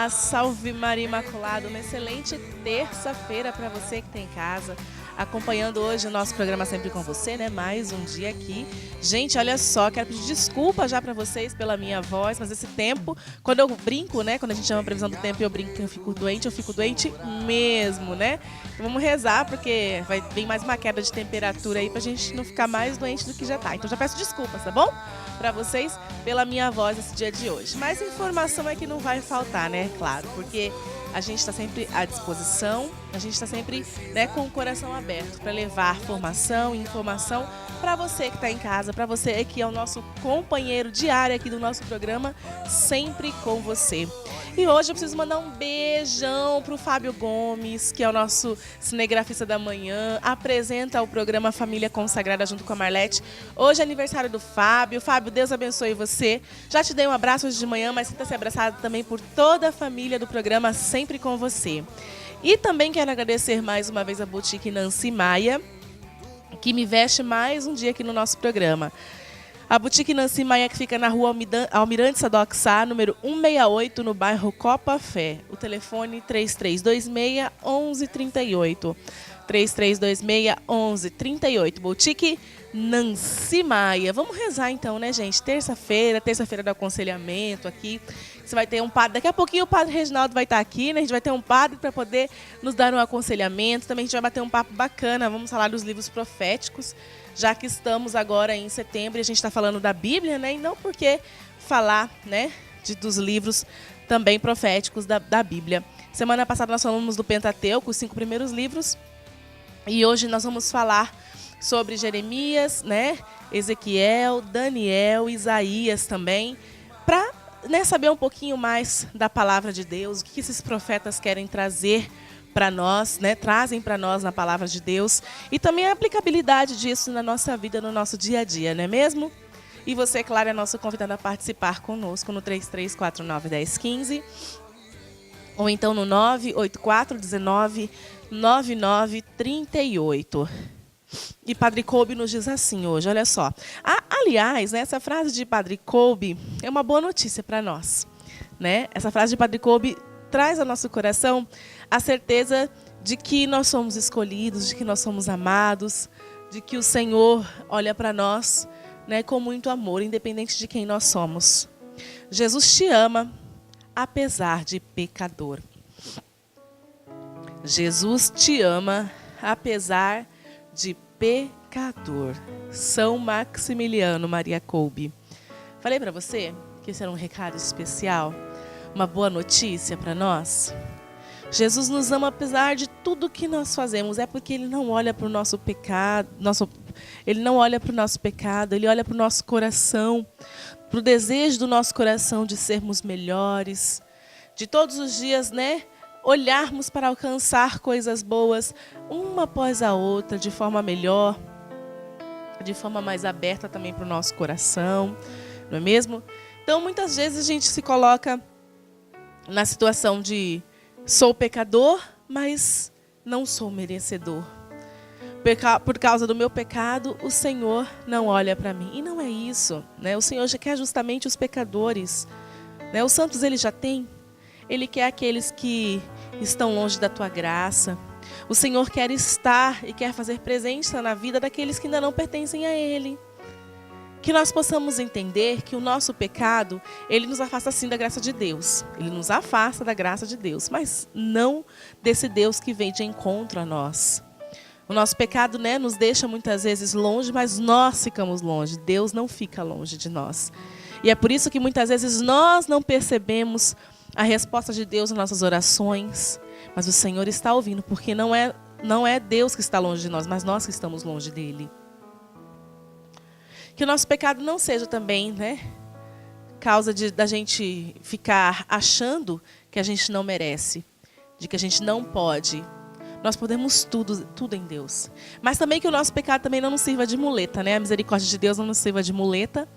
Olá, salve Maria Imaculada, uma excelente terça-feira para você que está em casa, acompanhando hoje o nosso programa Sempre com Você, né? Mais um dia aqui. Gente, olha só, quero pedir desculpa já para vocês pela minha voz, mas esse tempo, quando eu brinco, né? Quando a gente chama a previsão do tempo e eu brinco que eu fico doente mesmo, né? Então, vamos rezar, porque vai vir mais uma queda de temperatura aí pra gente não ficar mais doente do que já tá. Então já peço desculpas, tá bom? Para vocês pela minha voz esse dia de hoje. Mas informação é que não vai faltar, né? Claro, porque a gente está sempre à disposição, a gente está sempre, né, com o coração aberto para levar formação e informação para você que está em casa, para você que é o nosso companheiro diário aqui do nosso programa, sempre com você. E hoje eu preciso mandar um beijão pro Fábio Gomes, que é o nosso cinegrafista da manhã, apresenta o programa Família Consagrada junto com a Marlete. Hoje é aniversário do Fábio. Fábio, Deus abençoe você. Já te dei um abraço hoje de manhã, mas sinta-se abraçado também por toda a família do programa Sempre com Você. E também quero agradecer mais uma vez a Boutique Nancy Maia, que me veste mais um dia aqui no nosso programa. A Boutique Nancy Maia, que fica na rua Almirante Sadoc Sá, número 168, no bairro Copa Fé. O telefone 3326-1138. 3326-1138. Boutique Nancy Maia. Vamos rezar então, né, gente? Terça-feira do aconselhamento aqui. Você vai ter um padre. Daqui a pouquinho o padre Reginaldo vai estar aqui, né? A gente vai ter um padre para poder nos dar um aconselhamento. Também a gente vai bater um papo bacana. Vamos falar dos livros proféticos, já que estamos agora em setembro e a gente está falando da Bíblia, né? E não por que falar, né, dos livros também proféticos da Bíblia. Semana passada nós falamos do Pentateuco, os 5 primeiros livros. E hoje nós vamos falar sobre Jeremias, né, Ezequiel, Daniel, Isaías também, para, né, saber um pouquinho mais da palavra de Deus, o que esses profetas querem trazer para nós, né, trazem para nós na palavra de Deus, e também a aplicabilidade disso na nossa vida, no nosso dia a dia, não é mesmo? E você, claro, é nosso convidado a participar conosco no 33491015, ou então no 984199938. E Padre Kolbe nos diz assim hoje, olha só. Aliás, né, essa frase de Padre Kolbe é uma boa notícia para nós, né? Essa frase de Padre Kolbe traz ao nosso coração a certeza de que nós somos escolhidos, de que nós somos amados, de que o Senhor olha para nós, né, com muito amor, independente de quem nós somos. Jesus te ama, apesar de pecador. Jesus te ama, apesar de pecador. São Maximiliano Maria Kolbe. Falei para você que esse era um recado especial, uma boa notícia para nós. Jesus nos ama apesar de tudo que nós fazemos. É porque Ele não olha para o nosso pecado, Ele não olha para o nosso pecado, Ele olha para o nosso coração, para o desejo do nosso coração de sermos melhores, de todos os dias, né, olharmos para alcançar coisas boas, uma após a outra, de forma melhor, de forma mais aberta também para o nosso coração, não é mesmo? Então, muitas vezes a gente se coloca na situação de sou pecador, mas não sou merecedor. Por causa do meu pecado, o Senhor não olha para mim. E não é isso, né? O Senhor já quer justamente os pecadores, né? Os santos Ele já tem. Ele quer aqueles que estão longe da tua graça. O Senhor quer estar e quer fazer presença na vida daqueles que ainda não pertencem a Ele. Que nós possamos entender que o nosso pecado, ele nos afasta sim da graça de Deus. Ele nos afasta da graça de Deus, mas não desse Deus que vem de encontro a nós. O nosso pecado, né, nos deixa muitas vezes longe, mas nós ficamos longe. Deus não fica longe de nós. E é por isso que muitas vezes nós não percebemos a resposta de Deus nas nossas orações, mas o Senhor está ouvindo, porque não é Deus que está longe de nós, mas nós que estamos longe dele. Que o nosso pecado não seja também, né, causa da gente ficar achando que a gente não merece, de que a gente não pode. Nós podemos tudo em Deus. Mas também que o nosso pecado também não nos sirva de muleta, né? A misericórdia de Deus não nos sirva de muleta,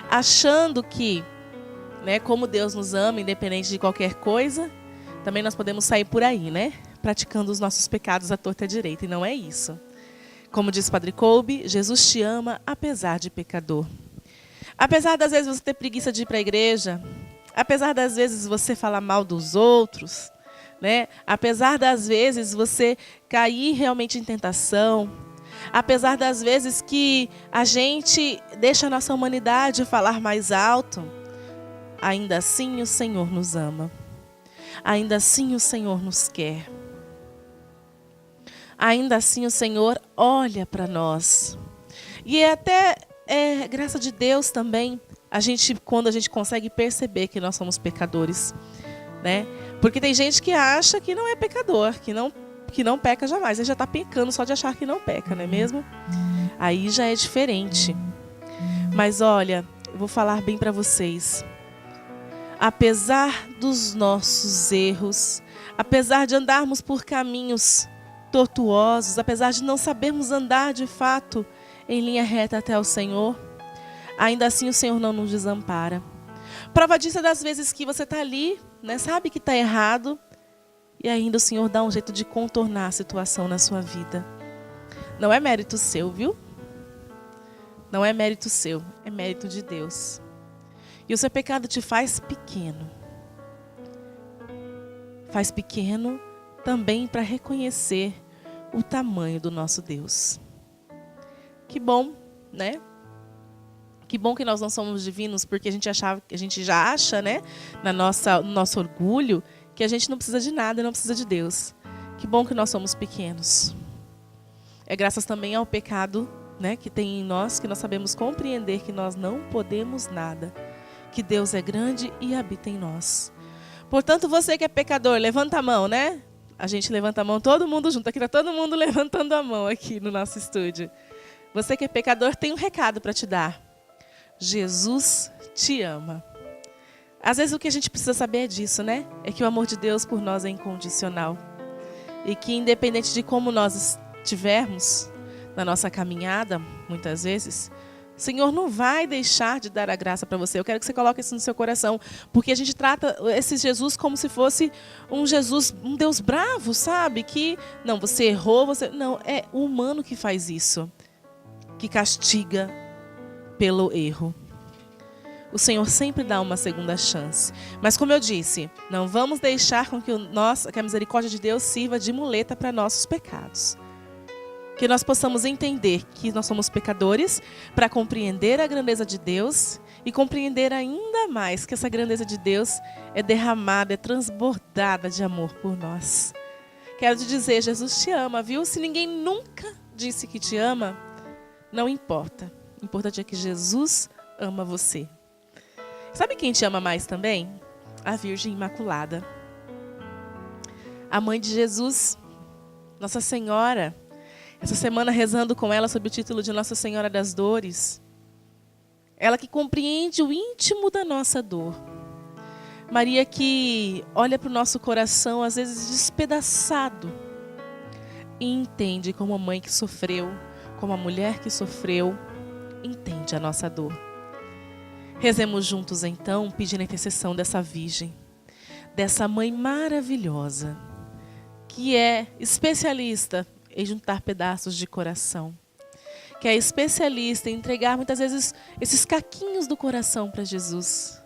achando que, né, como Deus nos ama, independente de qualquer coisa, também nós podemos sair por aí, né, praticando os nossos pecados à torta e à direita. E não é isso. Como diz Padre Kolbe, Jesus te ama apesar de pecador. Apesar das vezes você ter preguiça de ir para a igreja, Apesar das vezes você falar mal dos outros, né? Apesar das vezes você cair realmente em tentação, apesar das vezes que a gente deixa a nossa humanidade falar mais alto, ainda assim o Senhor nos ama. Ainda assim o Senhor nos quer. Ainda assim o Senhor olha para nós. E até graça de Deus também, quando a gente consegue perceber que nós somos pecadores, né? Porque tem gente que acha que não é pecador, que não peca jamais. Ele já está pecando só de achar que não peca, não é mesmo? Aí já é diferente. Mas olha, eu vou falar bem para vocês. Apesar dos nossos erros, apesar de andarmos por caminhos tortuosos, apesar de não sabermos andar de fato em linha reta até o Senhor, ainda assim o Senhor não nos desampara. Prova disso é das vezes que você está ali, né, sabe que está errado, e ainda o Senhor dá um jeito de contornar a situação na sua vida. Não é mérito seu, viu? Não é mérito seu, é mérito de Deus. E o seu pecado te faz pequeno. Faz pequeno também para reconhecer o tamanho do nosso Deus. Que bom, né? Que bom que nós não somos divinos, porque a gente já acha, né, no nosso orgulho, que a gente não precisa de nada, não precisa de Deus. Que bom que nós somos pequenos. É graças também ao pecado, né, que tem em nós, que nós sabemos compreender que nós não podemos nada. Que Deus é grande e habita em nós. Portanto, você que é pecador, levanta a mão, né? A gente levanta a mão, todo mundo junto. Aqui está todo mundo levantando a mão aqui no nosso estúdio. Você que é pecador, tem um recado para te dar. Jesus te ama. Às vezes o que a gente precisa saber é disso, né? É que o amor de Deus por nós é incondicional. E que independente de como nós estivermos na nossa caminhada, muitas vezes, o Senhor não vai deixar de dar a graça para você. Eu quero que você coloque isso no seu coração. Porque a gente trata esse Jesus como se fosse um Jesus, um Deus bravo, sabe? Que, não, você errou, não, é o humano que faz isso. Que castiga pelo erro. O Senhor sempre dá uma segunda chance. Mas como eu disse, não vamos deixar com que a misericórdia de Deus sirva de muleta para nossos pecados. Que nós possamos entender que nós somos pecadores para compreender a grandeza de Deus e compreender ainda mais que essa grandeza de Deus é derramada, é transbordada de amor por nós. Quero te dizer, Jesus te ama, viu? Se ninguém nunca disse que te ama, não importa. O importante é que Jesus ama você. Sabe quem te ama mais também? A Virgem Imaculada. A mãe de Jesus, Nossa Senhora. Essa semana rezando com ela sob o título de Nossa Senhora das Dores. Ela que compreende o íntimo da nossa dor. Maria que olha para o nosso coração, às vezes despedaçado, e entende como a mãe que sofreu, como a mulher que sofreu, entende a nossa dor. Rezemos juntos então, pedindo a intercessão dessa Virgem, dessa mãe maravilhosa, que é especialista em juntar pedaços de coração, que é especialista em entregar muitas vezes esses caquinhos do coração para Jesus.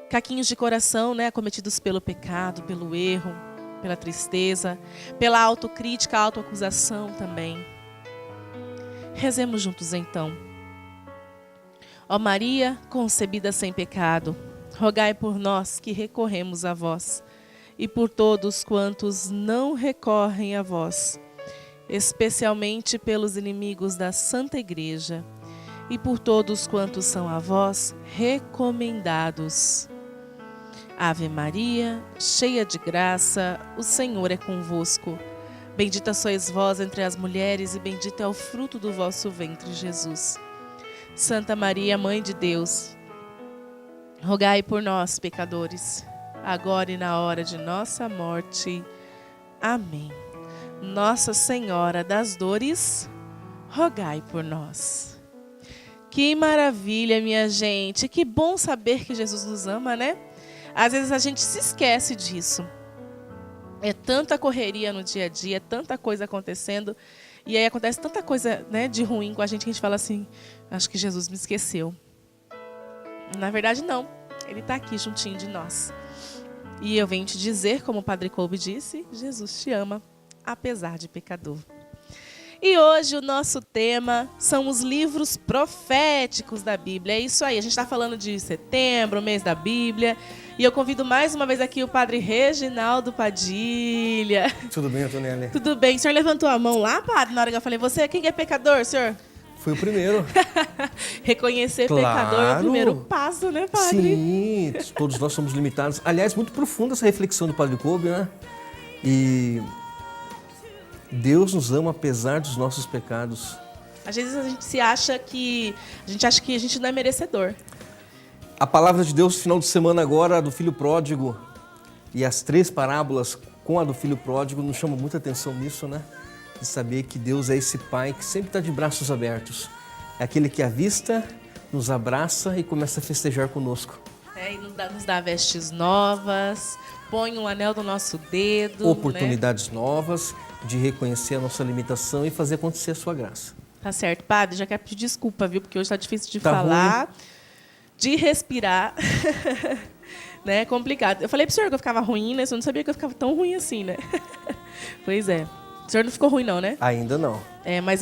Caquinhos de coração, né, acometidos pelo pecado, pelo erro, pela tristeza, pela autocrítica, autoacusação também. Rezemos juntos então. Ó Maria, concebida sem pecado, rogai por nós que recorremos a vós, e por todos quantos não recorrem a vós, especialmente pelos inimigos da Santa Igreja, e por todos quantos são a vós recomendados. Ave Maria, cheia de graça, o Senhor é convosco. Bendita sois vós entre as mulheres, e bendito é o fruto do vosso ventre, Jesus. Santa Maria, Mãe de Deus, rogai por nós, pecadores, agora e na hora de nossa morte. Amém. Nossa Senhora das Dores, rogai por nós. Que maravilha, minha gente. Que bom saber que Jesus nos ama, né? Às vezes a gente se esquece disso. É tanta correria no dia a dia, tanta coisa acontecendo. E aí acontece tanta coisa, né, de ruim com a gente que a gente fala assim, acho que Jesus me esqueceu. Na verdade, não. Ele está aqui juntinho de nós. E eu venho te dizer, como o Padre Kolbe disse, Jesus te ama, apesar de pecador. E hoje o nosso tema são os livros proféticos da Bíblia. É isso aí, a gente está falando de setembro, mês da Bíblia. E eu convido mais uma vez aqui o Padre Reginaldo Padilha. Tudo bem, Antonelli? Tudo bem. O senhor levantou a mão lá, Padre, na hora que eu falei, você, quem é pecador, senhor? Fui o primeiro. Reconhecer pecador é o primeiro passo, né, Padre? Sim, todos nós somos limitados. Aliás, muito profunda essa reflexão do Padre Kolbe, né? E Deus nos ama apesar dos nossos pecados. Às vezes a gente acha que a gente não é merecedor. A palavra de Deus, final de semana agora, do filho pródigo, e as 3 parábolas com a do filho pródigo, nos chamam muita atenção nisso, né? De saber que Deus é esse Pai que sempre está de braços abertos. É aquele que avista, nos abraça e começa a festejar conosco. E nos dá vestes novas, põe um anel no nosso dedo. Oportunidades novas de reconhecer a nossa limitação e fazer acontecer a sua graça. Tá certo. Padre, já quero pedir desculpa, viu? Porque hoje está difícil de Tá falar, ruim. de respirar. Né? É complicado. Eu falei pro senhor que eu ficava ruim, né? Eu não sabia que eu ficava tão ruim assim, né? Pois é. O senhor não ficou ruim não, né? Ainda não. Mas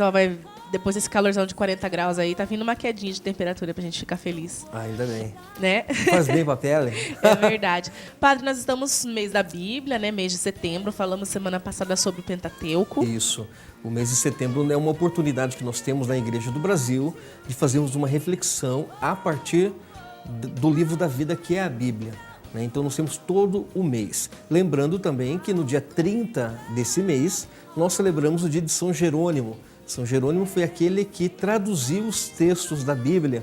depois desse calorzão de 40 graus aí, tá vindo uma quedinha de temperatura pra gente ficar feliz. Ainda bem. Né? Faz bem pra pele. É verdade. Padre, nós estamos no mês da Bíblia, né? Mês de setembro. Falamos semana passada sobre o Pentateuco. Isso. O mês de setembro é uma oportunidade que nós temos na Igreja do Brasil de fazermos uma reflexão a partir do livro da vida, que é a Bíblia. Então nós temos todo o mês. Lembrando também que no dia 30 desse mês, nós celebramos o dia de São Jerônimo. São Jerônimo foi aquele que traduziu os textos da Bíblia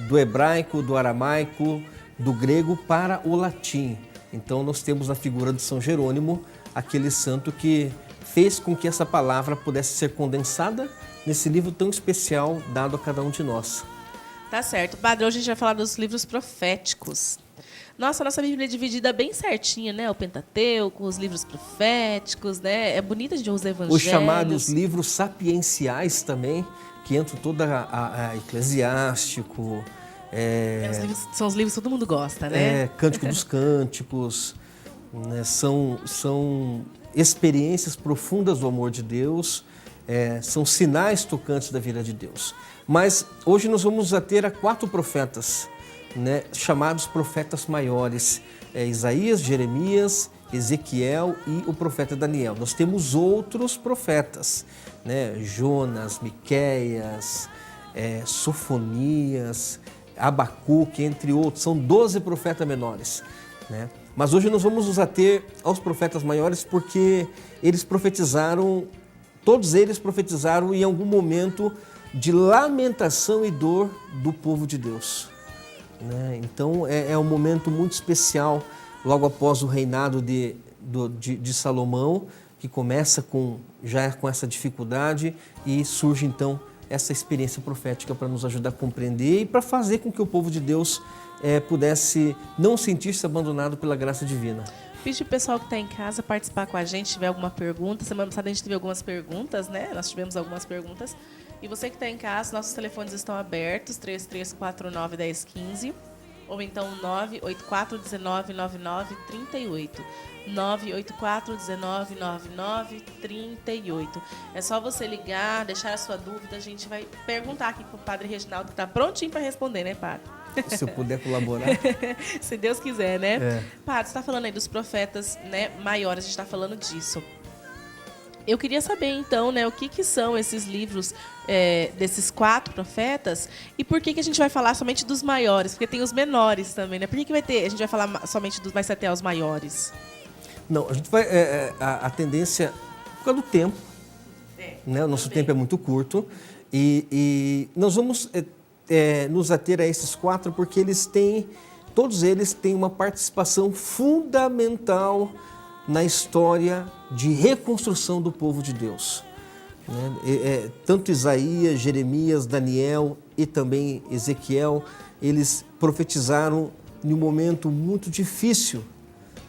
do hebraico, do aramaico, do grego para o latim. Então nós temos na figura de São Jerônimo aquele santo que fez com que essa palavra pudesse ser condensada nesse livro tão especial dado a cada um de nós. Tá certo. Padre, hoje a gente vai falar dos livros proféticos. Nossa, a nossa Bíblia é dividida bem certinha, né? O Pentateuco, os livros proféticos, né? É bonita de os evangelhos. Os chamados livros sapienciais também, que entram toda a Eclesiástico. São os livros que todo mundo gosta, né? Cântico dos Cânticos. Né? São experiências profundas do amor de Deus. São sinais tocantes da vida de Deus. Mas hoje nós vamos ater a 4 profetas, né, chamados profetas maiores, Isaías, Jeremias, Ezequiel e o profeta Daniel. Nós temos outros profetas, né, Jonas, Miqueias, Sofonias, Abacuque, entre outros. São 12 profetas menores, né? Mas hoje nós vamos nos ater aos profetas maiores porque todos eles profetizaram em algum momento de lamentação e dor do povo de Deus. Então é um momento muito especial logo após o reinado de Salomão, que começa já com essa dificuldade e surge então essa experiência profética para nos ajudar a compreender e para fazer com que o povo de Deus pudesse não sentir-se abandonado pela graça divina. Pede o pessoal que está em casa participar com a gente, se tiver alguma pergunta. Semana passada a gente teve algumas perguntas, né? Nós tivemos algumas perguntas. E você que está em casa, nossos telefones estão abertos, 3349-1015, ou então 984-1999-38. 984-1999-38. É só você ligar, deixar a sua dúvida, a gente vai perguntar aqui para o Padre Reginaldo, que está prontinho para responder, né, Padre? Se eu puder colaborar. Se Deus quiser, né? Padre, você está falando aí dos profetas, né, maiores, a gente está falando disso. Eu queria saber, então, né, o que são esses livros desses 4 profetas e por que a gente vai falar somente dos maiores? Porque tem os menores também, né? Por que a gente vai falar somente vai ser até os maiores? Não, a gente vai... a tendência, por causa do tempo, né? O nosso tempo é muito curto e nós vamos nos ater a esses 4 porque todos eles têm uma participação fundamental na história de reconstrução do povo de Deus. Tanto Isaías, Jeremias, Daniel e também Ezequiel, eles profetizaram em um momento muito difícil,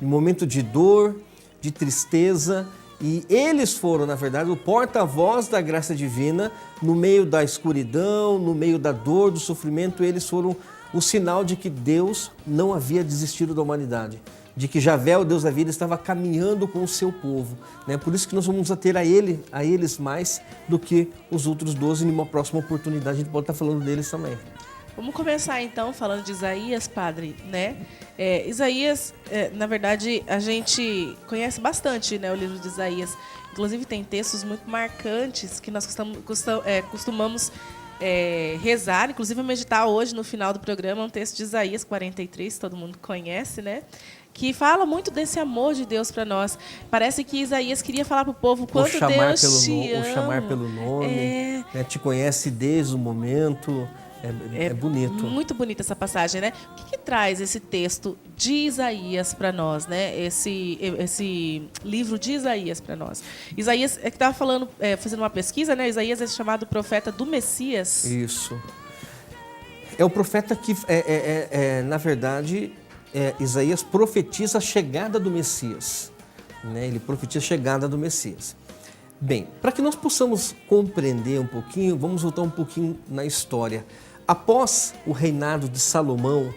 em um momento de dor, de tristeza E eles foram, na verdade, o porta-voz da graça divina no meio da escuridão, no meio da dor, do sofrimento. Eles foram o sinal de que Deus não havia desistido da humanidade, de que Javé, o Deus da vida, estava caminhando com o seu povo. Né? Por isso que nós vamos ter a eles mais do que os outros 12. Em uma próxima oportunidade a gente pode estar falando deles também. Vamos começar então falando de Isaías, padre, né? Isaías, na verdade, a gente conhece bastante, né, o livro de Isaías. Inclusive tem textos muito marcantes que nós costumamos rezar, inclusive meditar hoje no final do programa, um texto de Isaías 43, todo mundo conhece, né? Que fala muito desse amor de Deus para nós. Parece que Isaías queria falar para o povo quanto Deus te ama. O chamar pelo nome, né? Te conhece desde o momento. É bonito. Muito bonita essa passagem, né? O que traz esse texto de Isaías para nós, né? Esse livro de Isaías para nós. Isaías, que estava falando, fazendo uma pesquisa, né? Isaías é chamado profeta do Messias. Isso. É o profeta que, na verdade, Isaías profetiza a chegada do Messias. Né? Ele profetiza a chegada do Messias. Bem, para que nós possamos compreender um pouquinho, vamos voltar um pouquinho na história. Após o reinado de Salomão,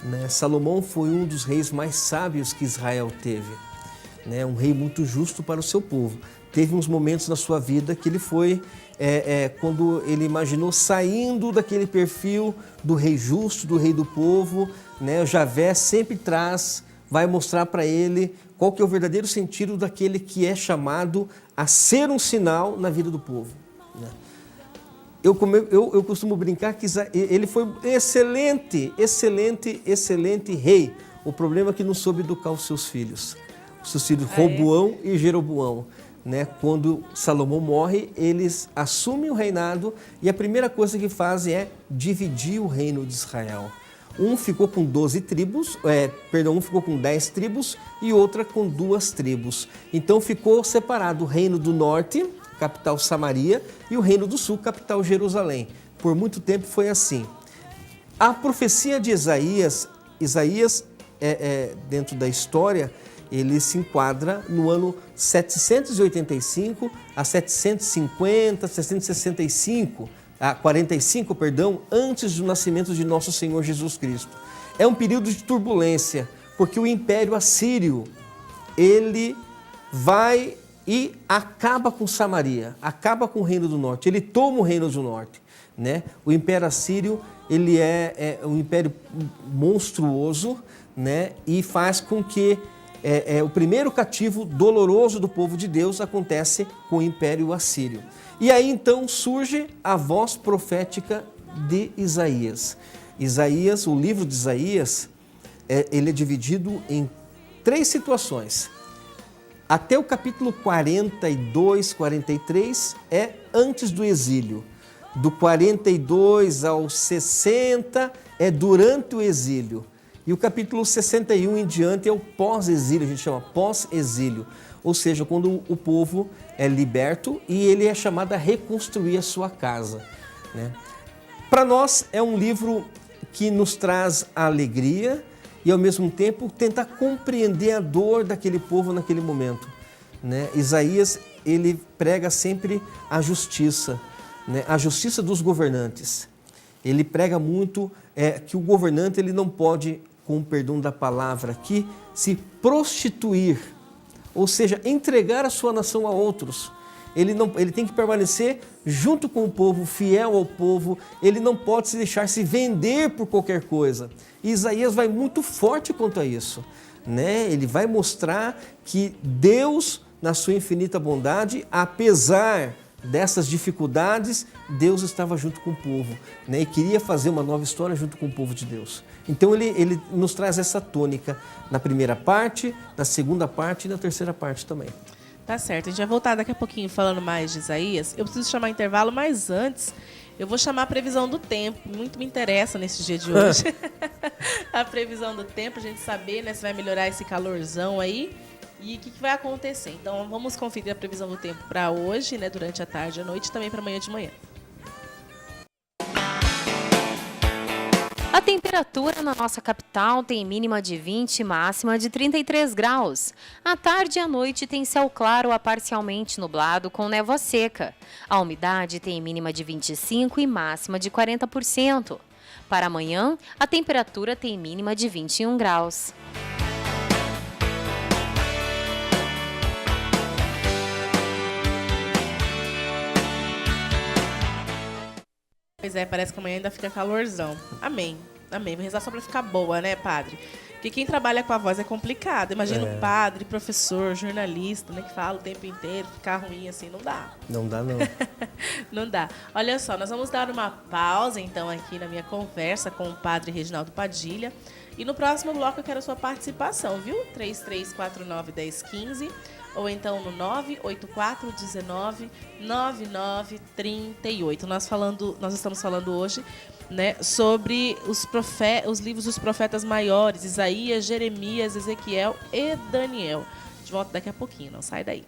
né, Salomão foi um dos reis mais sábios que Israel teve. Né, um rei muito justo para o seu povo. Teve uns momentos na sua vida que ele foi, quando ele imaginou saindo daquele perfil do rei justo, do rei do povo, né, o Javé sempre vai mostrar para ele qual que é o verdadeiro sentido daquele que é chamado a ser um sinal na vida do povo. Né? Eu costumo brincar que ele foi um excelente rei. O problema é que não soube educar os seus filhos. Os seus filhos Roboão e Jeroboão. Né? Quando Salomão morre, eles assumem o reinado e a primeira coisa que fazem é dividir o reino de Israel. Um ficou com 12 tribos, um ficou com 10 tribos e outra com 2 tribos. Então ficou separado o reino do norte, capital Samaria, e o reino do sul, capital Jerusalém. Por muito tempo foi assim. A profecia de Isaías, dentro da história, ele se enquadra no ano 785 a 750, 765, 45, antes do nascimento de nosso Senhor Jesus Cristo. É um período de turbulência, porque o Império Assírio, ele vai e acaba com Samaria, acaba com o Reino do Norte, ele toma o Reino do Norte. Né? O Império Assírio, ele é um império monstruoso, né? E faz com que o primeiro cativo doloroso do povo de Deus acontece com o Império Assírio. E aí então surge a voz profética de Isaías. Isaías, o livro de Isaías, ele é dividido em 3 situações. Até o capítulo 42, 43 é antes do exílio. Do 42 ao 60 é durante o exílio. E o capítulo 61 em diante é o pós-exílio, a gente chama pós-exílio. Ou seja, quando o povo é liberto e ele é chamado a reconstruir a sua casa. Né? Para nós é um livro que nos traz a alegria e ao mesmo tempo tenta compreender a dor daquele povo naquele momento. Né? Isaías, ele prega sempre a justiça, né? A justiça dos governantes. Ele prega muito que o governante ele não pode, com o perdão da palavra aqui, se prostituir, ou seja, entregar a sua nação a outros. Ele tem que permanecer junto com o povo, fiel ao povo, ele não pode se deixar se vender por qualquer coisa. E Isaías vai muito forte quanto a isso. Né? Ele vai mostrar que Deus, na sua infinita bondade, apesar dessas dificuldades, Deus estava junto com o povo, né? E queria fazer uma nova história junto com o povo de Deus. Então ele nos traz essa tônica na primeira parte, na segunda parte e na terceira parte também. Tá certo, a gente vai voltar daqui a pouquinho falando mais de Isaías. Eu preciso chamar intervalo, mas antes eu vou chamar a previsão do tempo. Muito me interessa nesse dia de hoje. A previsão do tempo, a gente saber, né, se vai melhorar esse calorzão aí. E o que vai acontecer? Então, vamos conferir a previsão do tempo para hoje, né, durante a tarde e a noite, e também para amanhã de manhã. A temperatura na nossa capital tem mínima de 20 e máxima de 33 graus. À tarde e à noite tem céu claro a parcialmente nublado com névoa seca. A umidade tem mínima de 25 e máxima de 40%. Para amanhã, a temperatura tem mínima de 21 graus. Pois é, parece que amanhã ainda fica calorzão. Amém. Amém. Vou rezar só pra ficar boa, né, padre? Porque quem trabalha com a voz é complicado. Imagina um padre, professor, jornalista, né, que fala o tempo inteiro, ficar ruim assim, não dá. Não dá, não. Não dá. Olha só, nós vamos dar uma pausa, então, aqui na minha conversa com o padre Reginaldo Padilha. E no próximo bloco eu quero a sua participação, viu? 3349-1015 ou então no 984-19-9938. Nós estamos falando hoje, né, sobre os livros dos profetas maiores, Isaías, Jeremias, Ezequiel e Daniel. De volta daqui a pouquinho, não sai daí.